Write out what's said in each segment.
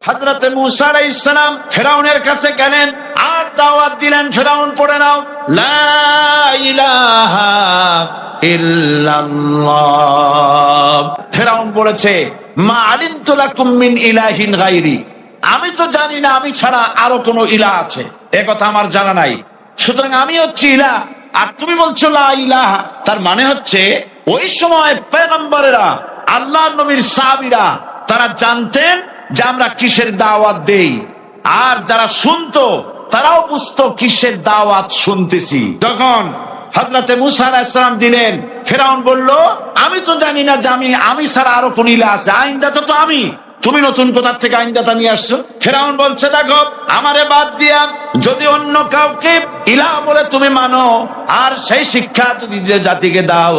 হযরতে মূসা আলাইহিস সালাম ফেরাউনের কাছে গেলেন আর দাওয়াত দিলেন, ফেরাউন পড়ে নাও লা ইলাহা ইল্লাল্লাহ। ফেরাউন বলেছে মা আলিমতু লাকুম মিন ইলাহিন গায়রি, আমি তো জানি না আমি ছাড়া আরো কোনো ইলাহ আছে, এ কথা আমার জানা নাই, সুতরাং আমি হচ্ছি ইলাহ আর তুমি বলছো লা ইলাহা। তার মানে হচ্ছে ওই সময় পয়গম্বরেরা, আল্লাহর নবীর সাহাবীরা তারা জানতেন যে আমরা কিসের দাওয়াত দেই, আর যারা শুনতো তারাও বুঝতো কিসের দাওয়াত শুনতেছি। তখন হযরতে মূসা আলাইহিস সালাম দিলেন, ফেরাউন বলল আমি তো জানি না যে আমি ছাড়া আরো কোন ইলাহ আছে, আইনদাতা তো আমি, তুমি নতুন কোথা থেকে আইনদাতা নিয়ে আসছো? ফেরাউন বলছে দেখো আমারে বাদ দিয়া যদি অন্য কাউকে ইলাহ বলে তুমি মানো আর সেই শিক্ষা যদি যে জাতিকে দাও,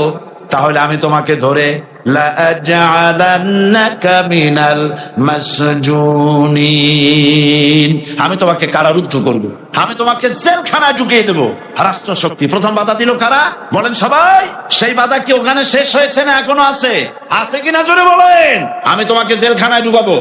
তাহলে আমি তোমাকে ধরে লাআজআলান্নাকা মিনাল মাসজুনিন, আমি তোমাকে কারারুদ্ধ করব, আমি তোমাকে জেলখানায় ঢুকিয়ে দেবো। রাষ্ট্রশক্তি প্রথম বাধা দিল কারা? বলেন সবাই। সেই বাধা কি ওখানে শেষ হয়েছে না এখনো আছে? আছে কিনা জোরে বলেন। আমি তোমাকে জেলখানায় ঢুকাবো।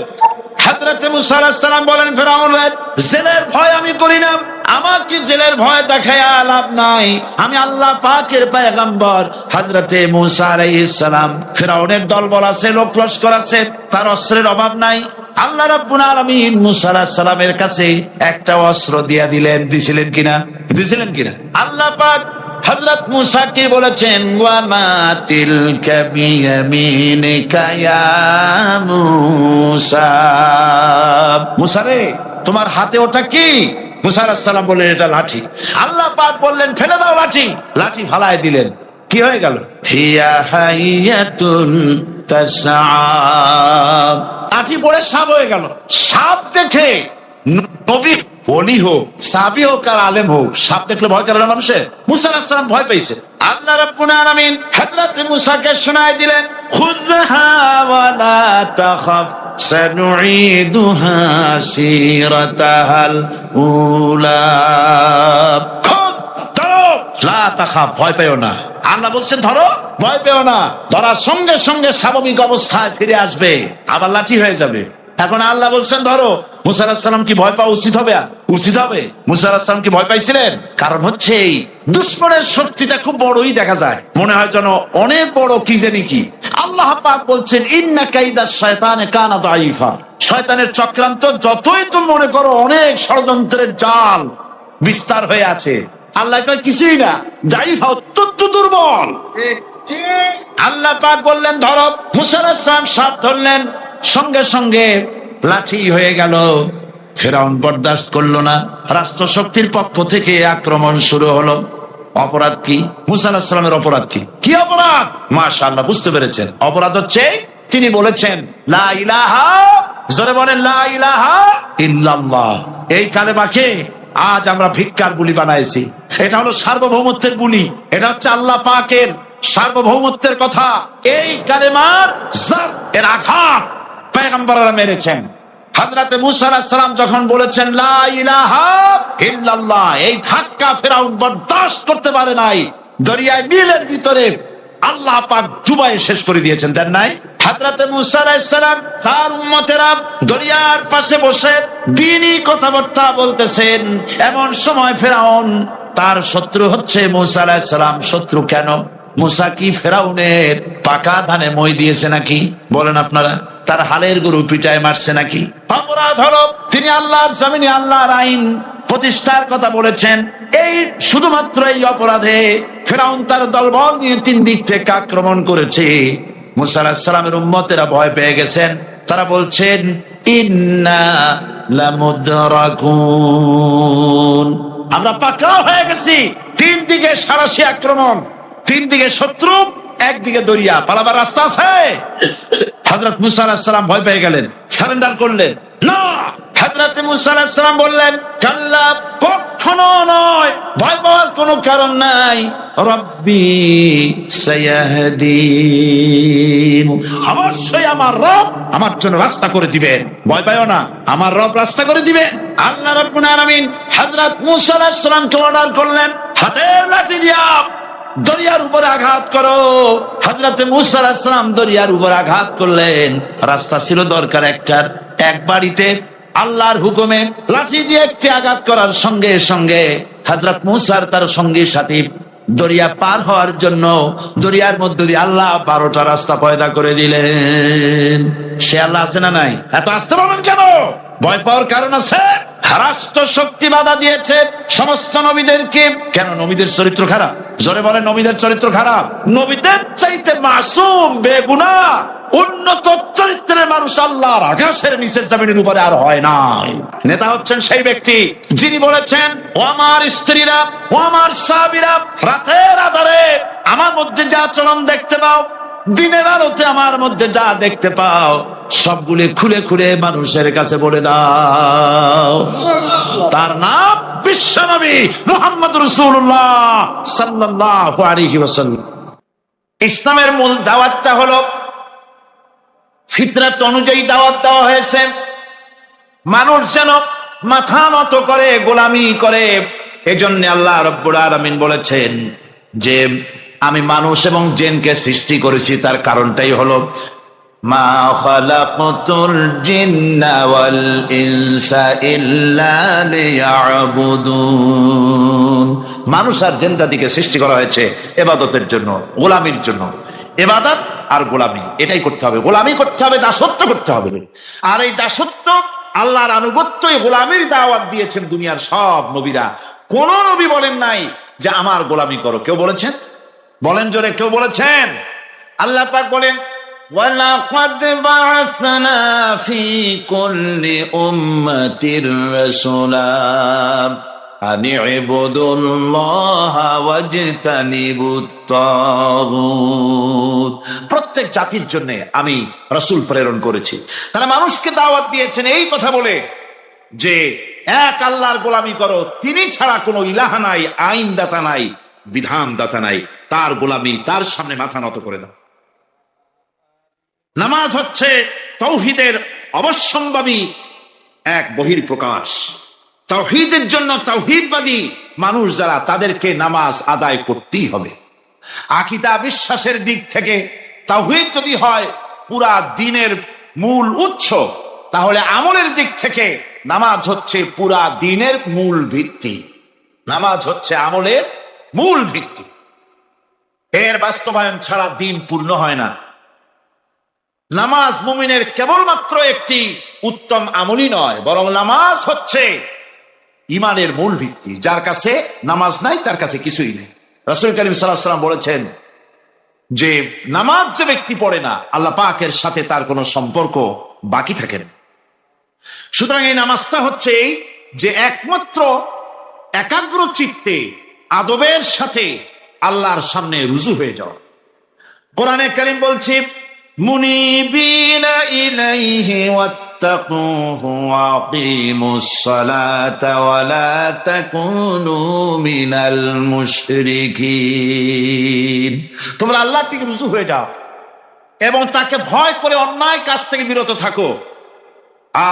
হযরতে মূসা আলাইহিস সালাম বলেন ফেরাউনের জেলের ভয় আমি করি না, আমার কি জেলের ভয় দেখায়া লাভ নাই, আমি আল্লাহ পাকের পয়গম্বর। হযরতে মূসা আলাইহিস সালাম, ফেরাউনের দলবল আছে, লোক লস্কর আছে, তার অস্ত্রের অভাব নাই। আল্লাহ রাব্বুল আলামিন মূসা আলাইহিস সালামের কাছে একটা অস্ত্র দিয়া দিলেন, দিছিলেন কিনা? আল্লাহ পাক হযরত মূসাকে বলেছেন ওয়া মা তিলকা বিয়ামিনিকা ইয়া মূসা, মূসা রে তোমার হাতে ওটা কি? মূসা আলাইহিস সালাম বললেন এটা লাঠি। আল্লাহ পাক বললেন ফেলে দাও লাঠি, লাঠি ফালায় দিলেন। কি হয়ে গেল? হিয়া হাইয়াতুন তাসআ, লাঠি পড়ে সাপ হয়ে গেল। সাপ দেখে নবী ওলি হোক, সাহাবী হোক আর আলেম হোক, সাপ দেখলে ভয় করে না মানুষের? মূসা আলাইহিস সালাম ভয় পেয়েছে। আল্লাহ রাব্বুল আলামিন হযরত মূসাকে শোনায় দিলেন খুযহা ওয়া লা তাখাফ সানুঈদুহা সিরাতাহাল উলা, ধরো লা তাখাফ, ভয় পেও না। আল্লাহ বলছেন ধরো, ভয় পেও না। ধরার সঙ্গে সঙ্গে স্বাভাবিক অবস্থায় ফিরে আসবে, আবার লাঠি হয়ে যাবে। এখন আল্লাহ বলছেন ধরো। মূসা আলাইহিস সালাম কি ভয় পাওয়া উচিত হবে? উচিত হবে। মূসা আলাইহিস সালাম কি ভয় পাইছিলেন? কারণ হচ্ছে এই দুশমনের শক্তিটা খুব বড়ই দেখা যায়, মনে হয় যেন অনেক বড় কি জানি কি। আল্লাহ পাক বলছেন ইন্না কাইদাশ শায়তানে কানা দাঈফা, শয়তানের চক্রান্ত যতই তুমি মনে করো অনেক ষড়যন্ত্রের জাল বিস্তার হয়ে আছে, আল্লাহ কয় কিছুই না, দাঈফা অত্যন্ত দুর্বল। আল্লাহ পাক বললেন ধরো। মূসা আলাইহিস সালাম সাপ ধরলেন, সঙ্গে সঙ্গে লাঠি হয়ে গেল। ফেরাউন বরদাস্ত করলো না, রাষ্ট্রশক্তির পক্ষ থেকে আক্রমণ শুরু হলো। অপরাধ কি? মূসা আলাইহিস সালামের অপরাধ কি? কি অপরাধ? মাশাআল্লাহ বুঝতে পেরেছেন। অপরাধ হচ্ছে তিনি বলেছেন লা ইলাহা, জোরে বলেন লা ইলাহা ইল্লাল্লাহ। এই কালেমাকে আজ আমরা ভিক্ষার বুলি বানাইছি। এটা হলো সার্বভৌমত্বের বুলি, এটা হচ্ছে আল্লাহ পাকের সার্বভৌমত্বের কথা। এই কালেমার জাত এর আঘাত পয়গম্বররা মেরেছেন। হযরতে মূসা আলাইহিস সালাম যখন বলেছেন লা ইলাহা ইল্লাল্লাহ, এই ধাক্কা ফেরাউন বরদাস্ত করতে পারে নাই। দরিয়ায় নীলের ভিতরে আল্লাহ পাক ডুবাইয়ে শেষ করে দিয়েছেন, দেন নাই? হযরতে মূসা আলাইহিস সালাম তার উম্মতেরা দরিয়ার পাশে বসে দ্বীনি কথাবার্তা বলতেছেন। এমন সময় ফেরাউন, তার শত্রু হচ্ছে মূসা আলাইহিস সালাম। শত্রু কেন? মূসা কি ফেরাউনের পাকা ধানে মই দিয়েছে নাকি? বলেন আপনারা। তার হালের গরু পিটায় মারছে নাকি? অপরাধ হলো তিনি আল্লাহর জমিনে আল্লাহর আইন প্রতিষ্ঠার কথা বলেছেন। এই শুধুমাত্র এই অপরাধে ফেরাউন তার দলবল নিয়ে 3 দিক থেকে আক্রমণ করেছে। মূসা আলাইহিস সালামের উম্মতেরা ভয় পেয়ে গেছেন। তারা বলছেন ইন্না লামুদরাকুন, আমরা পাকড়াও হয়ে গেছি। 3 দিকে সারাশি আক্রমণ, 3 দিকে শত্রু, একদিকে দরিয়া, পালাবার রাস্তা আছে? হযরত মূসা আলাইহিস সালাম ভয় পেয়ে গেলেন, সারেন্ডার করলেন না। হযরত মূসা আলাইহিস সালাম বললেন কাল্লা, কখনো নয়, ভয় পাওয়ার কোনো কারণ নাই। রব্বি সায়াহদিন, অবশ্যই আমার রব আমার জন্য রাস্তা করে দিবেন, ভয় পাইও না, আমার রব রাস্তা করে দিবেন। আল্লাহ রাব্বুল আলামিন হযরত মূসা আলাইহিস সালামকে অর্ডার করলেন হাতের লাঠি দিয়া দরিয়ার উপরে আঘাত করো। হযরত মূসা আলাইহিস সালাম দরিয়ার উপর আঘাত করলেন। রাস্তা ছিল দরকার একটার, এক বাড়িতে আল্লাহর হুকুমে লাঠি দিয়ে একটি আঘাত করার সঙ্গে সঙ্গে হযরত মুসার তার সঙ্গী সাথী দরিয়া পার হওয়ার জন্য দরিয়ার মধ্যে দিয়ে আল্লাহ 12টা রাস্তা পয়দা করে দিলেন। সে আল্লাহ আছে না নাই? এত আসতে পারবেন কেন? ভয় পাওয়ার কারণ আছে। রাষ্ট্র শক্তি বাধা দিয়েছে সমস্ত নবীদেরকে। কেন? নবীদের চরিত্র খারাপ? জোরে বলেন, নবীদের চরিত্র খারাপ? নবীদের চাইতে মাসুম বেগুনাহ উন্নত চরিত্রের মানুষ আল্লাহর আকাশের নিচের জমিনের উপরে আর হয় নাই। নেতা হচ্ছেন সেই ব্যক্তি যিনি বলেছেন, ও আমার স্ত্রীরা, ও আমার সাহাবীরা, রাতের আধারে আমার মধ্যে যা আচরণ দেখতে পাও, দিনের আলোতে আমার মধ্যে যা দেখতে পাও, সবগুলি খুলে খুলে মানুষের কাছে বলে দাও। তার নাম বিশ্বনবী মুহাম্মদ রাসূলুল্লাহ সাল্লাল্লাহু আলাইহি ওয়াসাল্লাম। ইসলামের মূল দাওয়াতটা হলো ফিতরাত অনুযায়ী দাওয়াত দেওয়া হয়েছে। মানুষ যেন মাথা নত করে, গোলামি করে। এজন্য আল্লাহ রাব্বুল আলামিন বলেছেন যে আমি মানুষ এবং জিনকে সৃষ্টি করেছি। তার কারণটাই হলো মা খালাকতুল জিন্না ওয়াল ইনসা ইল্লা লিয়াবুদুন। মানুষ আর জিন জাতিকে সৃষ্টি করা হয়েছে ইবাদতের জন্য, গোলামির জন্য। ইবাদত আর গোলামি এটাই করতে হবে। গোলামি করতে হবে, দাসত্ব করতে হবে। আর এই দাসত্ব, আল্লাহর আনুগত্য, গোলামির দাওয়াত দিয়েছেন দুনিয়ার সব নবীরা। কোন নবী বলেন নাই যে আমার গোলামি করো। কেউ বলেছেন? বলেন জোরে, কেউ বলেছেন? আল্লাহ পাক বলেন, ওয়ালাকাদ বা'আসনা ফি কুল্লি উম্মাতির রাসূলা আন ইবুদুল্লাহা ওয়াজতানিবুত তাগুত। প্রত্যেক জাতির জন্য আমি রাসূল প্রেরণ করেছি। তারা মানুষকে দাওয়াত দিয়েছেন এই কথা বলে যে এক আল্লাহর গোলামি করো, তিনি ছাড়া কোনো ইলাহ নাই, আইনদাতা নাই, বিধানদাতা নাই। তার গোলামি, তার সামনে মাথা নত করে দাও। নামাজ হচ্ছে তাওহীদের অবশ্যম্ভাবী এক বহির্প্রকাশ। তাওহীদের জন্য তাওহীদবাদী মানুষ যারা, তাদেরকে নামাজ আদায় করতেই হবে। আকীদা বিশ্বাসের দিক থেকে তাওহীদ যদি হয় পুরা দ্বীনের মূল উৎস, তাহলে আমলের দিক থেকে নামাজ হচ্ছে পুরা দ্বীনের মূল ভিত্তি। নামাজ হচ্ছে আমলের মূল ভিত্তি। এর বাস্তবায়ন ছাড়া দ্বীন পূর্ণ হয় না। নামাজ মুমিনের কেবলমাত্র একটি উত্তম আমলই নয়, বরং নামাজ হচ্ছে ইমানের মূল ভিত্তি। যার কাছে নামাজ নাই তার কাছে কিছুই নেই। রাসূল কারীম সাল্লাল্লাহু আলাইহি ওয়াসাল্লাম বলেছেন যে নামাজ যে ব্যক্তি পড়ে না, আল্লাহ পাকের সাথে তার কোনো সম্পর্ক বাকি থাকে না। সুতরাং এই নামাজটা হচ্ছে যে একমাত্র একাগ্র চিত্তে আদবের সাথে আল্লাহর সামনে রুজু হয়ে যাওয়া। কোরআনে কারীম বলছে, মুনিবিনা ইলাইহি ওয়াত্তাকুহু ওয়া আকিমুস সালাতা ওয়া লা তাকুনু মিনাল মুশরিকিন। তোমরা আল্লাহ থেকে রুজু হয়ে যাও এবং তাকে ভয় করে অন্যায় কাজ থেকে বিরত থাকো,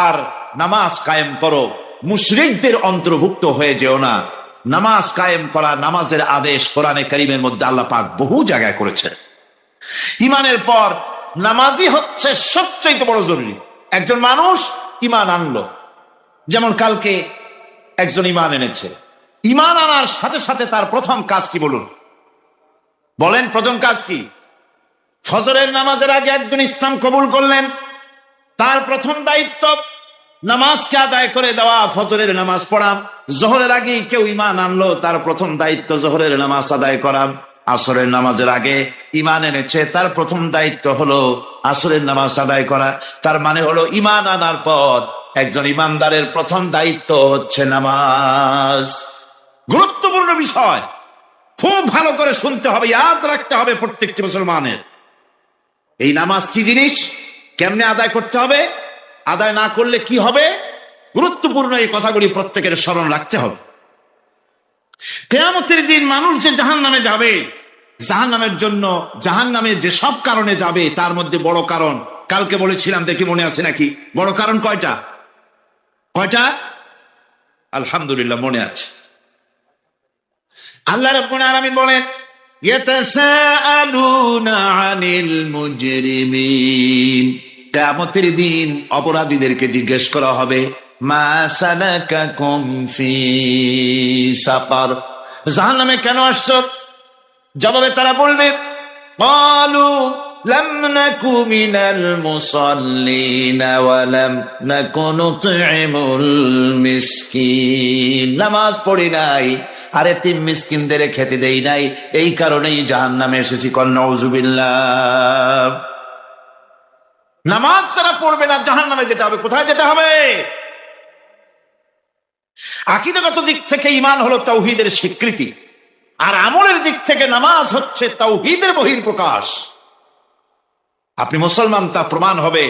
আর নামাজ কায়েম করো। মুশরিকদের অন্তর্ভুক্ত হয়ে যেও না। নামাজ কায়েম করা, নামাজের আদেশ কোরআনে কারীমের মধ্যে আল্লাহ পাক বহু জায়গায় করেছেন। ইমানের পর নামাজই হচ্ছে সবচেয়ে বড় জরুরি। একজন মানুষ ইমান আনলো, যেমন কালকে একজন ইমান এনেছে। ইমান আনার সাথে সাথে তার প্রথম কাজ কি বলুন? বলেন, প্রথম কাজ কি? ফজরের নামাজের আগে একজন ইসলাম কবুল করলেন, তার প্রথম দায়িত্ব নামাজকে আদায় করে দেওয়া, ফজরের নামাজ পড়া। জোহরের আগে কেউ ইমান আনলো, তার প্রথম দায়িত্ব জোহরের নামাজ আদায় করা। আসরের নামাজের আগে ইমান এনেছে, তার প্রথম দায়িত্ব হলো আসরের নামাজ আদায় করা। তার মানে হলো ইমান আনার পর একজন ইমানদারের প্রথম দায়িত্ব হচ্ছে নামাজ। গুরুত্বপূর্ণ বিষয়, খুব ভালো করে শুনতে হবে, ইয়াদ রাখতে হবে প্রত্যেকটি মুসলমানের। এই নামাজ কি জিনিস, কেমনে আদায় করতে হবে, আদায় না করলে কি হবে, গুরুত্বপূর্ণ এই কথাগুলি প্রত্যেকের স্মরণ রাখতে হবে। কিয়ামতের দিন মানুষ যে জাহান্নামে যাবে, জাহান্নামের জন্য, জাহান্নামে যে সব কারণে যাবে, তার মধ্যে বড় কারণ কালকে বলেছিলাম, দেখি মনে আছে নাকি? বড় কারণ কয়টা? কয়টা? আলহামদুলিল্লাহ মনে আছে। আল্লাহ রাব্বুল আলামিন বলেন, ইয়াতাসাআলুনা আনিল মুজরিমিন। কিয়ামতের দিন অপরাধীদেরকে জিজ্ঞেস করা হবে মা সালাকাকুম ফি সাকার, জাহান্নামে কেন আসছো? জবাবে তারা বলবে ক্বালু লাম নাকু মিনাল মুসাল্লিন ওয়া লাম নাকু নুতঈমুল মিসকিন, নামাজ পড়ি নাই আর এতিম মিসকিনদের খেতে দেই নাই, এই কারণেই জাহান্নামে এসেছি। কল নাউযুবিল্লাহ। নামাজ যারা পড়বে না জাহান্নামে যেতে হবে। কোথায় যেতে হবে? আকীদাগত দিক থেকে ঈমান হলো তাওহীদের স্বীকৃতি, আর আমলের দিক থেকে নামাজ হচ্ছে তাওহীদের বহিঃপ্রকাশ। আপনি মুসলমান তা প্রমাণ হবে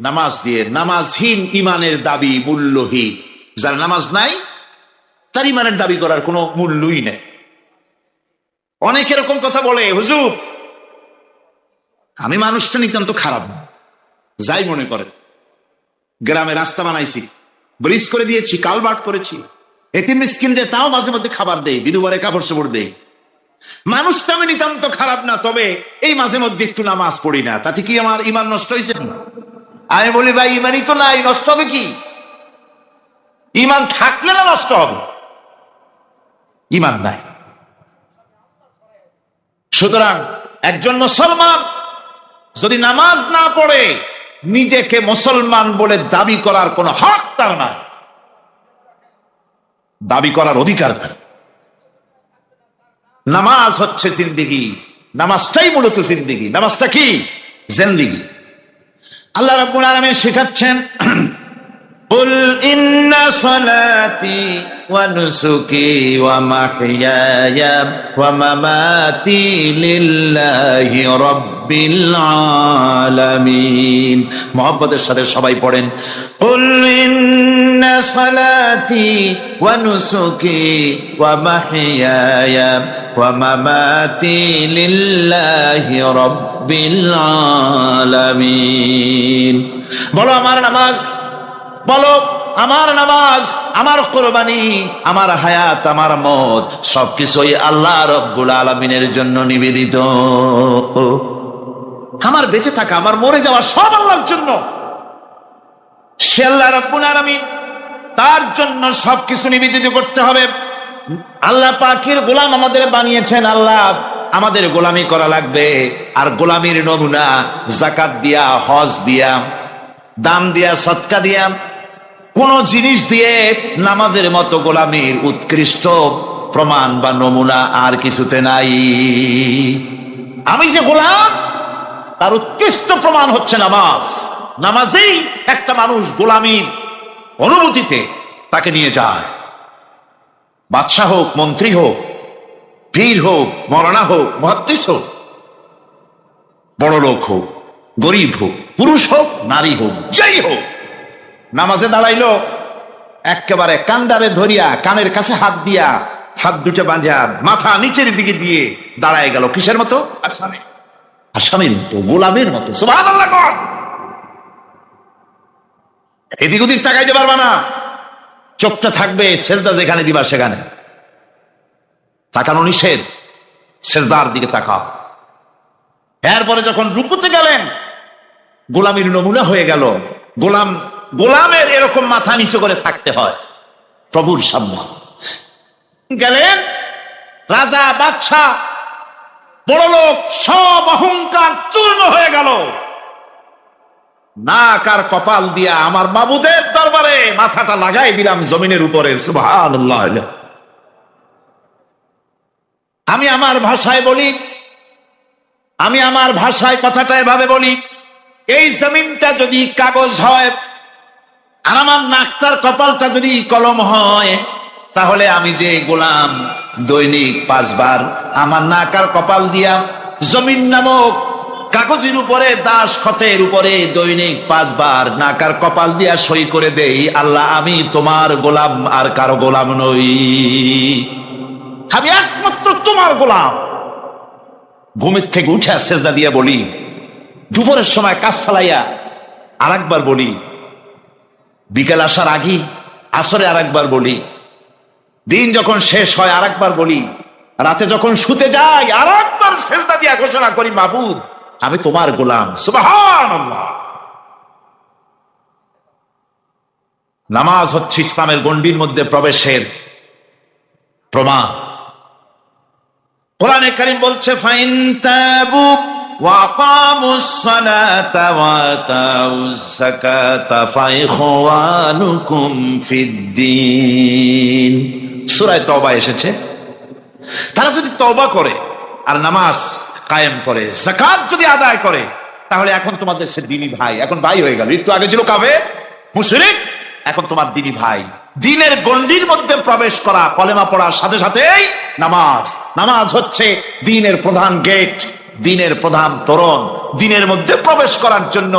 নামাজ দিয়ে। নামাজহীন ঈমানের দাবি মূল্যহীন। যার নামাজ নাই তার ঈমানের দাবি করার কোনো মূল্যই নেই। অনেক এরকম কথা বলে, হুজুর আমি মানুষটা নিতান্ত খারাপ, যাই মনে করেন, গ্রামে রাস্তা বানাইছি, ব্রিজ করে দিয়েছি, কালভার্ট করেছি, এতিম মিসকিনদের তাও মাঝে মধ্যে খাবার দেই, বিধবারে কাপড় চোপড় দেই, মানুষটা আমি নিতান্ত খারাপ না, তবে এই মাঝে মধ্যে একটু নামাজ পড়ি না, তাতে কি আমার ঈমান নষ্ট হয়েছে? আমি বলি ভাই ঈমানই তো নাই, নষ্ট হবে কি? ঈমান থাকলে না নষ্ট হবে? ঈমান নাই। সুতরাং একজন মুসলমান যদি নামাজ না পড়ে নিজেকে মুসলমান বলে দাবি করার কোন হক তার নাই, দাবি করার অধিকার নাই। নামাজ হচ্ছে জিন্দেগি, নামাজটাই মূলত জিন্দেগি। নামাজটা কি? জিন্দেগি। আল্লাহ রাব্বুল আলামিন শেখাচ্ছেন কুল ইন্না সালাতি ওয়া নুসুকি ওয়া মাহইয়ায়া ওয়া মামাতি লিল্লাহি রাব্বিল আলামিন। মুহাব্বতের সাথে সবাই পড়েন কুল ইন্না সালাতি ওয়া নুসুকি ওয়া মাহইয়ায়া ওয়া মামাতি লিল্লাহি রাব্বিল আলামিন। বলো আমার নামাজ, বলো আমার নামাজ, আমার কোরবানি, আমার হায়াত, আমার মত সবকিছুই আল্লাহ রব্বুল আলামিনের জন্য নিবেদিত। আমার বেঁচে থাকা, আমার মরে যাওয়া সব আল্লাহর জন্য। সে আল্লাহ রব্বুল আলামিন, তার জন্য সবকিছু নিবেদিত করতে হবে। আল্লাহ পাকের গোলাম আমাদের বানিয়েছেন, আল্লাহ আমাদের গোলামি করা লাগবে। আর গোলামির নমুনা যাকাত দিয়া, হজ দিয়া, দাম দিয়া, সদকা দিয়া, কোন জিনিস দিয়ে নামাজের মতো গোলামির উৎকৃষ্ট প্রমাণ বা নমুনা আর কিছুতে নাই। আমি যে গোলাম তার উৎকৃষ্ট প্রমাণ হচ্ছে নামাজ। নামাজেই একটা মানুষ গোলামির অনুভূতিতে তাকে নিয়ে যায়। বাদশাহ হোক, মন্ত্রী হোক, পীর হোক, মৌলানা হোক, মুহাদ্দিস হোক, বড় লোক হোক, গরিব হোক, পুরুষ হোক, নারী হোক, যেই হোক, নামাজে দাঁড়াইলো একেবারে কান্ডারে ধরিয়া, কানের কাছে হাত দিয়া, হাত দুটো বাঁধিয়া, মাথা নিচের দিকে দিয়ে দাঁড়ায় গেল। কিসের মতো? আসামির মতো, গোলামের মতো। সুবহানাল্লাহ। এদিক ওদিক তাকাইতে পারবা না, চোখটা থাকবে সেজদা যেখানে দিবা সেখানে। তাকানো নিষেধ, সেজদার দিকে তাকাও। এরপরে যখন রুকুতে গেলেন, গোলামির নমুনা হয়ে গেল। গোলামের এরকম মাথা নিচু করে থাকতে হয় প্রভুর সামনে। গেলেন রাজা, বাদশাহ, বড় লোক, সব অহংকার চূর্ণ হয়ে গেল। নাক আর কপাল দিয়া আমার মাবুদের দরবারে মাথাটা লাগাই দিলাম জমিনের উপরে। সুবহানাল্লাহ। আমি আমার ভাষায় বলি, আমি আমার ভাষায় কথাটা এভাবে বলি, এই জমিনটা যদি কাগজ হয় আর আমার নাকটার কপালটা যদি কলম হয়, তাহলে আমি যে গোলাম দৈনিক 5 বার আমার নাক আর কপাল দিয়া জমিন নামক কাগজের উপরে, দাস খতের উপরে দৈনিক 5 বার নাক আর কপাল দিয়া সই করে দেই, আল্লাহ আমি তোমার গোলাম, আর কারো গোলাম নই, আমি একমাত্র তোমার গোলাম। ঘুমের থেকে উঠে সেজদা দিয়া বলি, দুপুরের সময় কাজ ফেলাইয়া আর একবার বলি, বিকেল আসার আগে আসরে আর একবার বলি, দিন যখন শেষ হয় আর একবার বলি, রাতে যখন শুতে যাই আর একবার সেজদা দিয়া ঘোষণা করি, মাবুদ আমি তোমার গোলাম। সুবহানাল্লাহ। নামাজ হচ্ছে ইসলামের গণ্ডির মধ্যে প্রবেশের প্রমাণ। কোরআনে কারীম বলছে ফাইন তাবু ওয়া আকামুস সালাতা ওয়া আতাউজ যাকাতা ফাইখওয়ানুকুম ফিদ্দীন। সূরা তওবা এসেছে, তারা যদি তওবা করে আর নামাজ কায়েম করে, যাকাত যদি আদায় করে, তাহলে এখন তোমাদের সে দ্বীনি ভাই, এখন ভাই হয়ে গেল। একটু আগে ছিল কাফের মুশরিক, এখন তোমার দ্বীনি ভাই। দ্বীনের গণ্ডির মধ্যে প্রবেশ করা, কলেমা পড়ার সাথে সাথেই নামাজ। নামাজ হচ্ছে দ্বীনের প্রধান গেট, দ্বীনের প্রধান তোরণ। দ্বীনের মধ্যে প্রবেশ করার জন্য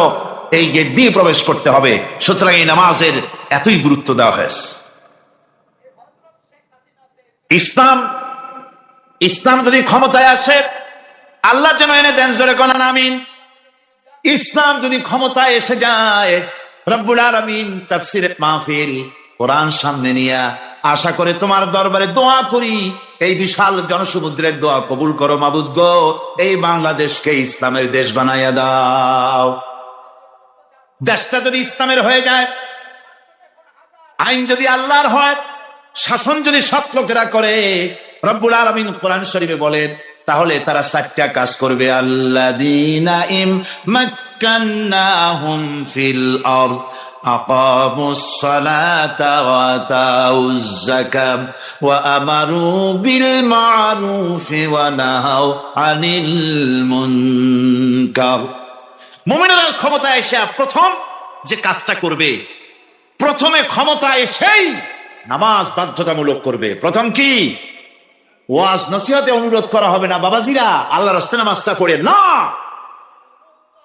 এই গেট দিয়ে প্রবেশ করতে হবে। সুতরাং এই নামাজের এতই গুরুত্ব দেওয়া হয়েছে। ইসলাম যদি ক্ষমতায় আসে, আল্লাহ যেন এনে দেন, জোরে কোন আমিন। ইসলাম যদি ক্ষমতায় এসে যায়, রব্বুল আলামিন তাফসীরের মাহফিল, কোরআন সামনে নিয়ে আশা করে তোমার দরবারে দোয়া করি, এই বিশাল জনসমুদ্রের দোয়া কবুল করো মাবুদ গো, এই বাংলাদেশকে ইসলামের দেশ বানাইয়া দাও। দেশটা যদি ইসলামের হয়ে যায়, আইন যদি আল্লাহর হয়, শাসন যদি সৎ লোকেরা করে, রব্বুল আলামিন কোরআন শরীফে বলেন, তাহলে তারা 4টা কাজ করবে। আল্লাযীনা ইম্মাক্কান্নাহুম ফিল আরদ আকামুস সালাতা ওয়া আতাউজ যাকাত ওয়া আমারু বিল মা'রুফি ওয়া নাহাউ আনিল মুনকার। মুমিনেরা ক্ষমতায় এসে প্রথম যে কাজটা করবে, প্রথমে ক্ষমতা এসেই নামাজ বাধ্যতামূলক করবে। প্রথম কি? ওয়াজ নসিহতে অনুরোধ করা হবে না, বাবাজিরা আল্লাহর রাস্তায় নামাজটা পড়ে না।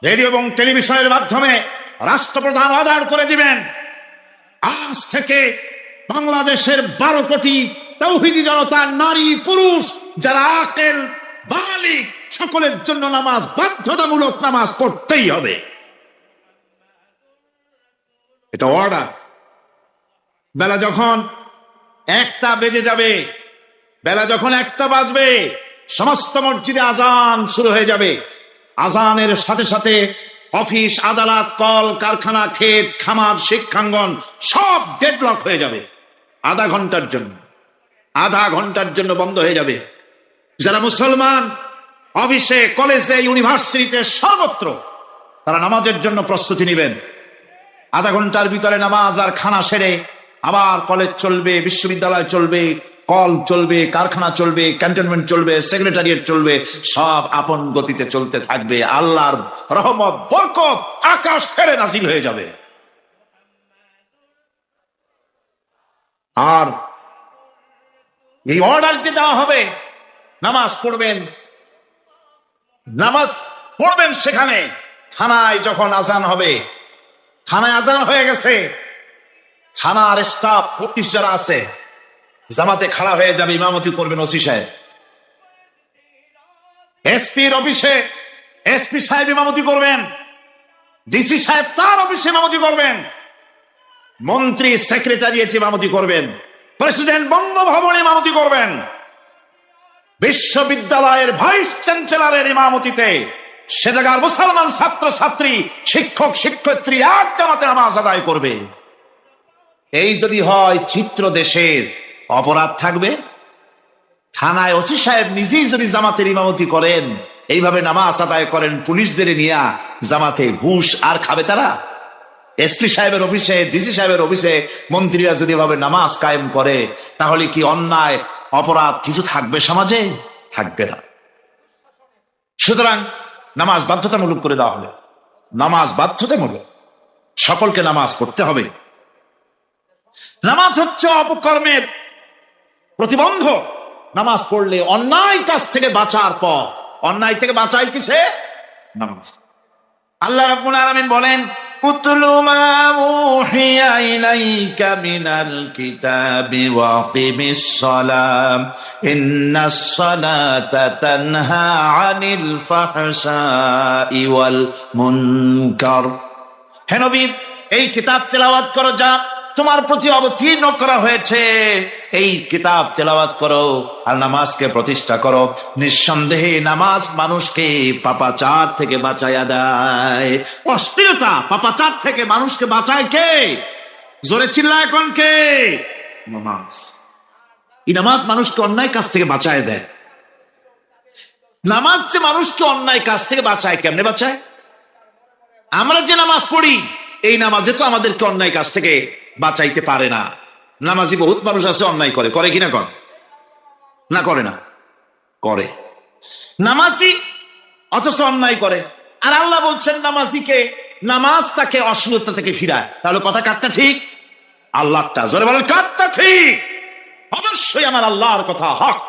রেডিও এবং টেলিভিশনের মাধ্যমে রাষ্ট্রপ্রধান অর্ডার করে দিবেন, আজ থেকে বাংলাদেশের 12 কোটি তাওহীদি জনতা, নারী পুরুষ যারা আকেল বালিগ, সকলের জন্য নামাজ বাধ্যতামূলক, নামাজ পড়তেই হবে। এটা অর্ডার। বেলা যখন 1টা বেজে যাবে, বেলা যখন 1টা বাজবে, সমস্ত মসজিদে আজান শুরু হয়ে যাবে। আজানের সাথে সাথে অফিস, আদালত, কল কারখানা, ক্ষেত খামার, শিক্ষাঙ্গন সব ডেডলক হয়ে যাবে। আধা ঘন্টার জন্য বন্ধ হয়ে যাবে। যারা মুসলমান অফিসে, কলেজে, ইউনিভার্সিটিতে, সর্বত্র তারা নামাজের জন্য প্রস্তুতি নেবেন। আধা ঘন্টার ভিতরে নামাজ আর খানা সেরে আবার কলেজ চলবে, বিশ্ববিদ্যালয় চলবে, কল চলবে, কারখানা চলবে, ক্যান্টনমেন্ট চলবে, সেক্রেটারিয়েট চলবে, সব আপন গতিতে চলতে থাকবে। আল্লাহর রহমত, বরকত আকাশ ফেরে নাজিল হয়ে যাবে। আর এই অর্ডার যে দেওয়া হবে, নামাজ পড়বেন সেখানে। থানায় যখন আজান হবে, থানায় আজান হয়ে গেছে, থানার স্টাফ, পুলিশ যারা আছে জামাতে খাড়া হয়ে যাবে, ইমামতি করবেন ওসি সাহেব। এসপির অফিসে এসপি সাহেব ইমামতি করবেন, ডিসি সাহেব তার অফিসে ইমামতি করবেন, মন্ত্রী সেক্রেটারিয়েট ইমামতি করবেন, প্রেসিডেন্ট বঙ্গভবনে ইমামতি করবেন, বিশ্ববিদ্যালয়ের ভাইস চ্যান্সেলরের ইমামতিতে সে জায়গার মুসলমান ছাত্র ছাত্রী, শিক্ষক শিক্ষয়িত্রী এক জামাতে নামাজ আদায় করবে। এই যদি হয় চিত্র দেশের, অপরাধ থাকবে। থানায় ওসি সাহেব নিজেই যদি জামাতের ইমামতি করেন, এইভাবে নামাজ আদায় করেন পুলিশদের নিয়ে জামাতে, ঘুষ আর খাবে তারা? এসপি সাহেবের অফিসে, ডিসি সাহেবের অফিসে মন্ত্রীরা যদি এভাবে নামাজ কায়েম করে, তাহলে কি অন্যায় অপরাধ কিছু থাকবে সমাজে? থাকবে না। সুতরাং নামাজ বাধ্যতামূলক করে দেওয়া হবে। নামাজ বাধ্যতামূলক, সকলকে নামাজ পড়তে হবে। নামাজ হচ্ছে অপকর্মের প্রতিবন্ধক। নামাজ পড়লে অন্যায় কাজ থেকে বাঁচার পর, অন্যায় থেকে বাঁচাই কিসে? নামাজ। আল্লাহ রাব্বুল আলামিন বলেন, উতলু মা উহিয়া ইলাইকা মিনাল কিতাবি ওয়া আকিমিস সালাম ইন্নাস সালাতা তানহা আনিল ফাহশাই ওয়াল মুনকার। হে নবী, এই কিতাব তেলাওয়াত করো, যা তোমার প্রতি অবতীর্ণ করা হয়েছে, এই কিতাব তেলাওয়াত করো আর নামাজকে প্রতিষ্ঠা করো। নিঃসন্দেহে নামাজ মানুষকে পাপাচার থেকে বাঁচাইয়া দেয়। অশ্লীলতা, পাপাচার থেকে মানুষকে বাঁচায় কে? জোরে চিল্লায় কোন কে? নামাজ। এই নামাজ মানুষকে অন্যায় কাজ থেকে বাঁচায় দেয়। নামাজ যে মানুষকে অন্যায় কাজ থেকে বাঁচায়, কেমনে বাঁচায়? আমরা যে নামাজ পড়ি এই নামাজে তো আমাদেরকে অন্যায় কাজ থেকে বাঁচাইতে পারে না। নামাজি বহুত মানুষ আছে অন্যায় করে, করে কিনা? কর না, করে না? করে। নামাজি অথচ অন্যায় করে। আর আল্লাহ বলছেন নামাজিকে, নামাজ তাকে অশ্লীলতা থেকে ফিরায়। তাহলে কথা কাটটা ঠিক? আল্লাহটা জোরে বলেন, কাটটা ঠিক? অবশ্যই আমার আল্লাহর কথা হক।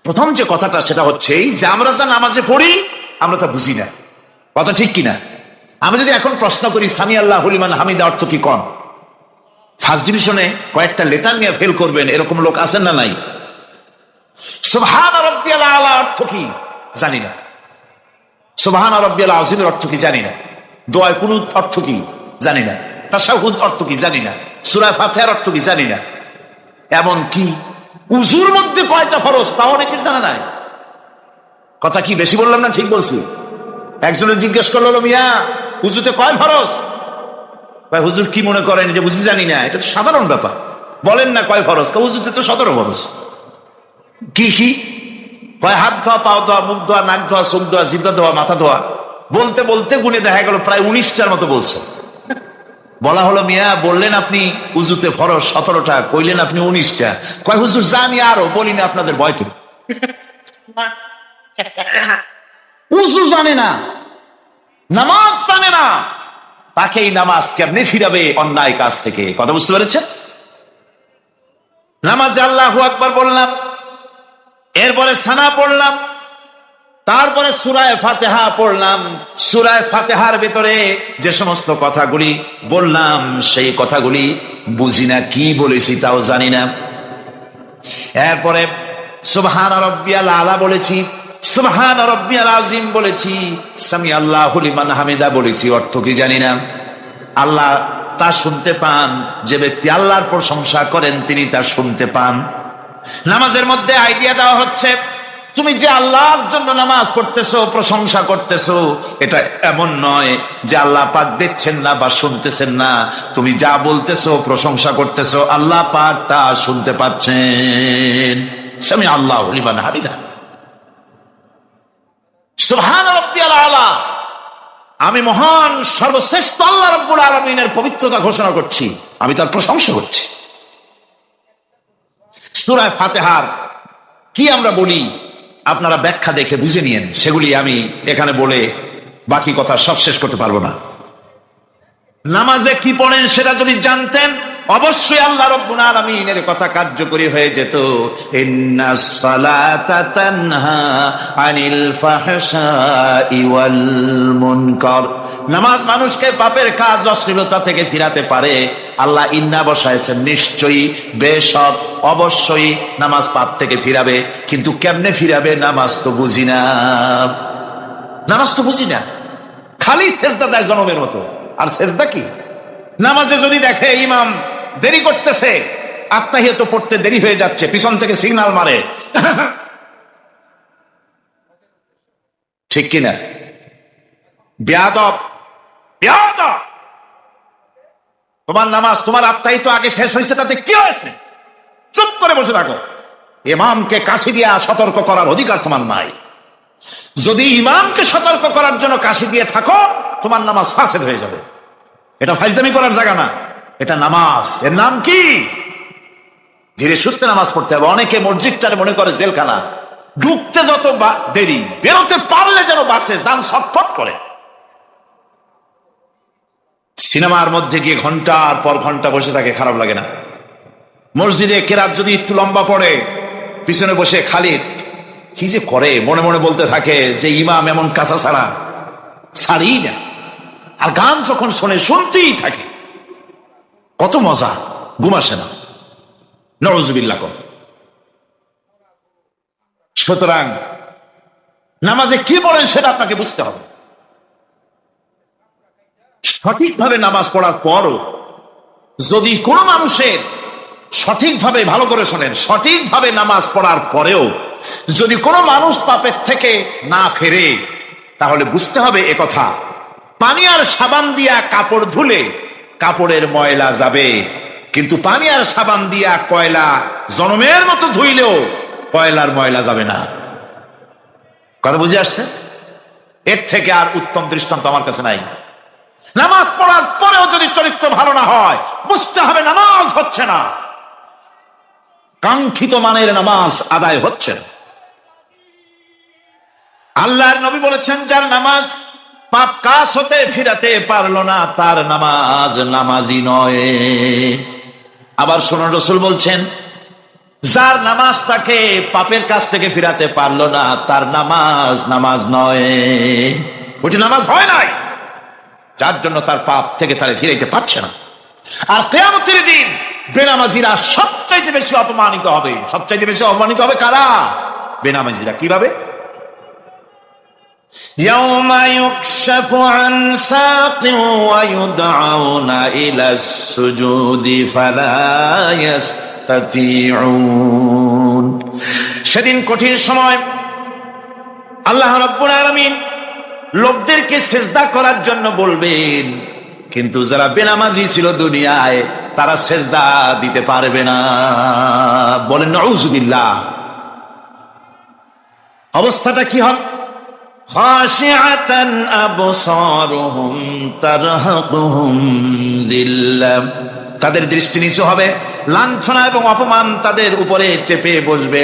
প্রথম যে কথাটা সেটা হচ্ছে যে আমরা যা নামাজে পড়ি আমরা তা বুঝি না। কথা ঠিক কিনা? আমি যদি এখন প্রশ্ন করি সামি আল্লাহ লিমান হামিদা অর্থ কি কন, ফার্স্ট ডিভিশনে কয়েকটা লেটার নিয়ে ফেল করবেন এরকম লোক আছেন না নাই? সুবহান রাব্বিয়াল আলা অর্থ কি জানি না। সুবহান রাব্বিয়াল আযীমের অর্থ কি জানি না। দোয়া কুনুত অর্থ কি জানি না। তাশাহুদ অর্থ কি জানি না। সূরা ফাতিহার অর্থ কি জানি না। এমন কি উযুর মধ্যে কয়টা ফরজ তাও অনেকের জানা নাই। কথা কি বেশি বললাম না ঠিক বলছি? একজনে জিজ্ঞেস করলো, মিয়া উযুতে কয় ফরজ? ভাই হুজুর কি মনে করেন যে বুঝি জানি না? এটা তো সাধারণ ব্যাপার, বলেন না কয় ফরজ? উযুতে তো 17 ফরজ। কি কি কয়? হাত ধোয়া, পাও ধোয়া, মুখ ধোয়া, নাক ধোয়া, চোখ ধোয়া, জিহ্বা ধোয়া, মাথা ধোয়া। বলতে বলতে গুনে দেখা গেল প্রায় 19টার মতো বলছে। বলা হলো, মিয়া বললেন আপনি উযুতে ফরজ 17টা, কইলেন আপনি 19টা। কয় হুজুর জানি আরো, বলি না আপনাদের ভয়তে। উযু জানে না, নামাজ জানে না, তাকে এই নামাজ কেমনে ফিরাবে অন্যায় কাজ থেকে? কথা বুঝতে পেরেছেন? নামাজে আল্লাহু আকবার বললাম, এরপরে সানা পড়লাম, তারপরে সূরা ফাতিহা পড়লাম। সূরা ফাতিহার ভিতরে যে সমস্ত কথাগুলি বললাম সেই কথাগুলি বুঝি না, কি বলেছি তাও জানি না। এরপরে সুবহান রাব্বিয়াল আলা বলেছি, সুবহান রাব্বিয়াল আযীম বলেছি, সামি আল্লাহু লিমান হামিদা বলেছি, অর্থ কি জানি না। আল্লাহ তা শুনতে পান, যে ব্যক্তি আল্লাহর প্রশংসা করেন তিনি তা শুনতে পান। নামাজের মধ্যে আইডিয়া দেওয়া হচ্ছে, তুমি যে আল্লাহর জন্য নামাজ পড়তেছো, প্রশংসা করতেছো, এটা এমন নয় যে আল্লাহ পাক দেখছেন না বা শুনতেছেন না। তুমি যা বলতেছো, প্রশংসা করতেছো, আল্লাহ পাক তা শুনতে পাচ্ছেন। সামি আল্লাহু লিমান হামিদা, সুবহান রাব্বিয়াল আলা। আমি মহান সর্বশ্রেষ্ঠ আল্লাহ রাব্বুল আলামিনের পবিত্রতা ঘোষণা করছি, আমি তার প্রশংসা করছি। সূরা ফাতিহার কি আমরা বলি আপনারা ব্যাখ্যা দেখে বুঝে নিয়েন, সেগুলি আমি এখানে বলে বাকি কথা সব শেষ করতে পারবো না। নামাজে কি পড়েন সেটা যদি জানতেন অবশ্যই আল্লাহ রাব্বুল আলামিনের কথা কার্যকরী হয়ে যেত। ইন্নাস সালাতা তানহা আনিল ফাহশাই ওয়াল মুনকার। নামাজ মানুষকে পাপের কাজ, অশ্লীলতা থেকে ফিরাতে পারে। আল্লাহ ইন্না বসাইছেন, নিশ্চয়ই, বেশক, অবশ্যই নামাজ পাপ থেকে ফিরাবে। কিন্তু কেমনে ফিরাবে? নামাজ তো বুঝি না, নামাজ তো বুঝি না। খালি সেজদা দেয় জনমের মতো, আর সেজদা কি? নামাজে যদি দেখে ইমাম দেরি করতেছে, আত্তাহিয়াত পড়তে দেরি হয়ে যাচ্ছে, পিছন থেকে সিগন্যাল মারে, ঠিক কিনা? বেয়াদব, বেয়াদব। তোমার নামাজ, তোমার আত্তাহিয়াত আগে শেষ হয়েছে, তাতে কি হয়েছে? চুপ করে বসে থাকো। ইমামকে কাশি দিয়া সতর্ক করার অধিকার তোমার নাই। যদি ইমামকে সতর্ক করার জন্য কাশি দিয়ে থাকো, তোমার নামাজ ফাসেদ হয়ে যাবে। এটা ফাজলামি করার জায়গা না, এটা নামাজ। এর নাম কি? ধীরে সুস্থে নামাজ পড়তে হবে। অনেকে মসজিদটারে মনে করে জেলখানা, ঢুকতে যত দেরি, বেরোতে পারলে যেন বাসে যান ছটফট করে। সিনেমার মধ্যে গিয়ে ঘন্টার পর ঘন্টা বসে থাকে, খারাপ লাগে না? মসজিদে কেরাত যদি একটু লম্বা পড়ে, পিছনে বসে খালি কি যে করে, মনে মনে বলতে থাকে যে ইমাম এমন কাঁচা ছাড়া ছাড়ি না। আর গান যখন শোনে শুনতেই থাকে, কত মজা, ঘুম আসে না। নউজুবিল্লাহ। সুতরাং নামাজে কি পড়েন সেটা আপনাকে বুঝতে হবে। সঠিকভাবে নামাজ পড়ার পরও যদি কোনো মানুষের সঠিকভাবে, ভালো করে শোনেন, সঠিকভাবে নামাজ পড়ার পরেও যদি কোনো মানুষ পাপের থেকে না ফেরে, তাহলে বুঝতে হবে একথা, পানি আর সাবান দিয়া কাপড় ধুলে কাপড়ের ময়লা যাবে, কিন্তু পানি আর সাবান দিয়া কয়লা জনমের মতো ধুইলেও কয়লার ময়লা যাবে না। কথা বুঝে আসছে? এর থেকে আর উত্তম দৃষ্টান্ত আমার কাছে নাই। নামাজ পড়ার পরেও যদি চরিত্র ভালো না হয়, বুঝতে হবে নামাজ হচ্ছে না, কাঙ্ক্ষিত মানের নামাজ আদায় হচ্ছে না। আল্লাহর নবী বলেছেন, যার নামাজ পাপ কাজ হতে ফিরাতে পারলো না, তার নামাজ নামাজি নয়। আবার শুনুন, রাসূল বলছেন, যার নামাজ তাকে পাপের কাছ থেকে ফিরাতে পারলো না, তার নামাজ নামাজ নয়, ওটি নামাজ হয় নাই, যার জন্য তার পাপ থেকে তারে ফিরাইতে পারছে না। আর কিয়ামতের দিন বেনামাজিরা সবচাইতে বেশি অপমানিত হবে। সবচাইতে বেশি অপমানিত হবে কারা? বেনামাজিরা। কিভাবে? يوم يكشف عن ساق ويدعون إلى السجود فلا يستطيعون। সেদিন কঠিন সময় আল্লাহ রাব্বুল আলামিন লোকদেরকে সিজদা করার জন্য বলবেন, কিন্তু যারা বেনামাজি ছিল দুনিয়ায়, তারা সিজদা দিতে পারবে না। বলেন নাউযুবিল্লাহ। অবস্থাটা কি হবে? খাশিআতান আবসারুহুম তারহাকুহুম যিল্লাহ। তাদের দৃষ্টি নিচু হবে, লাঞ্ছনা এবং অপমান তাদের উপরে চেপে বসবে,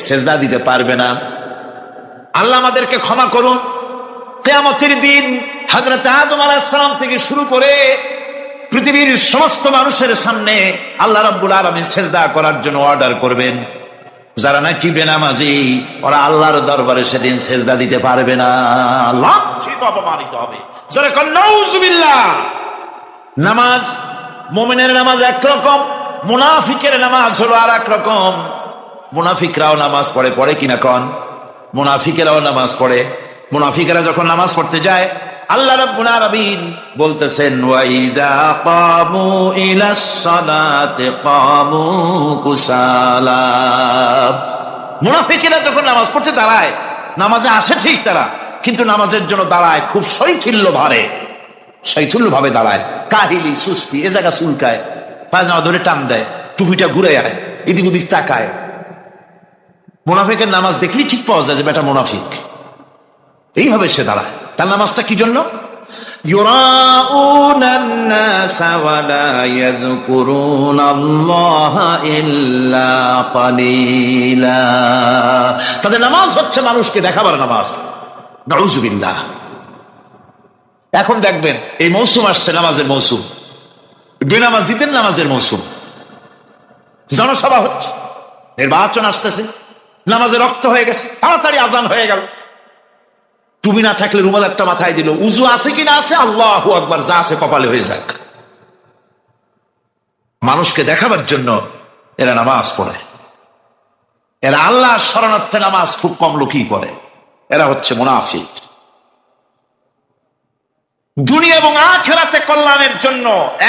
সিজদা দিতে পারবে না। আল্লাহ আমাদেরকে ক্ষমা করুন। কিয়ামতের দিন হযরত আদম আলাইহিস সালাম থেকে শুরু করে পৃথিবীর সমস্ত মানুষের সামনে আল্লাহ রাব্বুল আলামিন সিজদা করার জন্য অর্ডার করবেন। যারা নাকি বেনামাজি, ওরা আল্লাহর দরবারে সেদিন সিজদা দিতে পারবে না, লাঞ্ছিত অপমানিত হবে। যারা কন নাউযুবিল্লাহ। নামাজ, মুমিনের নামাজ একরকম, মুনাফিকের নামাজ হলো আর এক রকম। মুনাফিকরাও নামাজ পড়ে, পড়ে কিনা কন? মুনাফিকেরাও নামাজ পড়ে। মুনাফিকেরা যখন নামাজ পড়তে যায়, আল্লাহ রাব্বুল আলামিন বলতেছেন, ওয়াইদা কামু ইলাস সালাতি কামু কুসালা। মুনাফিকেরা যখন নামাজ পড়তে দাঁড়ায়, নামাজে আসে ঠিক তারা, কিন্তু নামাজের জন্য দাঁড়ায় খুব শৈথিল্য ভাবে দাঁড়ায়, কাহিলি সুস্তি, এ জায়গা চুলকায়, পায়জামা ধরে টান দেয়, টুপিটা ঘুরে আয়, এদিক ওদিক তাকায়। মুনাফিকের নামাজ দেখলেই ঠিক পাওয়া যায় যে বেটা মুনাফিক। এইভাবে সে দাঁড়ায়। তার নামাজটা কি জন্য? ইউরাউনান নাসা ওয়া লা ইয়াযকুরুনাল্লাহা ইল্লা কালিলা। তাদের নামাজ হচ্ছে মানুষকে দেখাবার নামাজ। নাউযুবিল্লাহ। এখন দেখবেন এই মৌসুম আসছে, নামাজের মৌসুম, বেনামাজিদের নামাজের মৌসুম। জনসভা হচ্ছে, নির্বাচন আসতেছে, নামাজে রক্ত হয়ে গেছে, তাড়াতাড়ি আজান হয়ে গেল, টুপি না থাকলে রুমাল একটা মাথায় দিল, উজু আছে কিনা আছে, আল্লাহু আকবার, যা আছে কপালে হয়ে যাক। মানুষকে দেখাবার জন্য এরা নামাজ পড়ে। এরা আল্লাহর শরণার্থে নামাজ খুব কম লোকই পড়ে। এরা হচ্ছে মুনাফিক। দুনিয়া এবং আখিরাতে কল্যাণের জন্য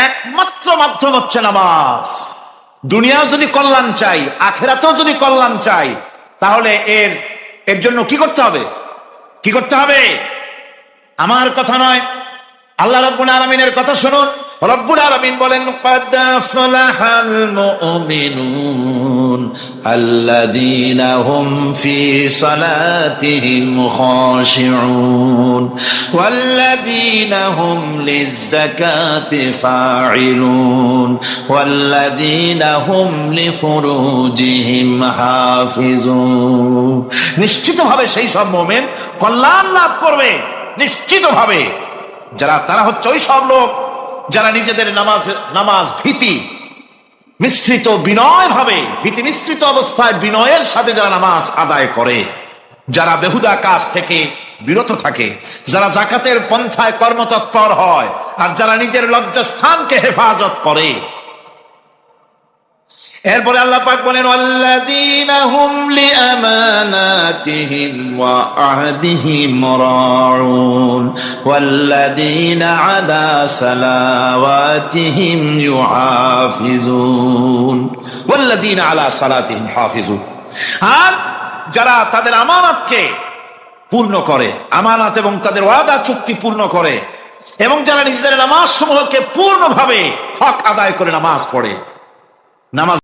একমাত্র মাধ্যম হচ্ছে নামাজ। দুনিয়াও যদি কল্যাণ চাই, আখিরাতেও যদি কল্যাণ চাই, তাহলে এর জন্য কি করতে হবে? কি করতে হবে? আমার কথা নয়, আল্লাহ রাব্বুল আলামিনের কথা শুনুন। রব্বুল আলামিন বলেন, ক্বাদ আফলাহাল মুমিনুন আল্লাযীনা হুম ফি সালাতিহিম খাশিউন ওয়াল্লাযীনা হুম লিয-যাকাতি ফাঈলুন ওয়াল্লাযীনা হুম লিফুরুজিহিম হাফিজুন। নিশ্চিতভাবে সেই সব মুমিন কল্যাণ লাভ করবে, নিশ্চিতভাবে। তারা হচ্ছে ওই সব লোক যারা নিজেদের নামাজ ভীতি মিশ্রিত বিনয় ভাবে, ভীতি মিশ্রিত অবস্থায় বিনয়ের সাথে যারা নামাজ আদায় করে, যারা বেহুদা কাজ থেকে বিরত থাকে, যারা যাকাতের পন্থায় কর্মতৎপর হয়, আর যারা নিজের লজ্জাস্থানকে হেফাজত করে। এরপরে আল্লাহ পাক বলেন, ওয়াল্লাযীনা হুম লিআমানাতিহিম ওয়া আহদিহিম রাউন ওয়াল্লাযীনা আলা সালাওয়াতিহিম ইউহাফিজুন ওয়াল্লাযীনা আলা সালাতিহিম হাফিজুন। আর যারা তাদের আমানতকে পূর্ণ করে, আমানত এবং তাদের ওয়াদা চুক্তি পূর্ণ করে, এবং যারা নিজেদের নামাজ সমূহকে পূর্ণভাবে হক আদায় করে নামাজ পড়ে নামাজ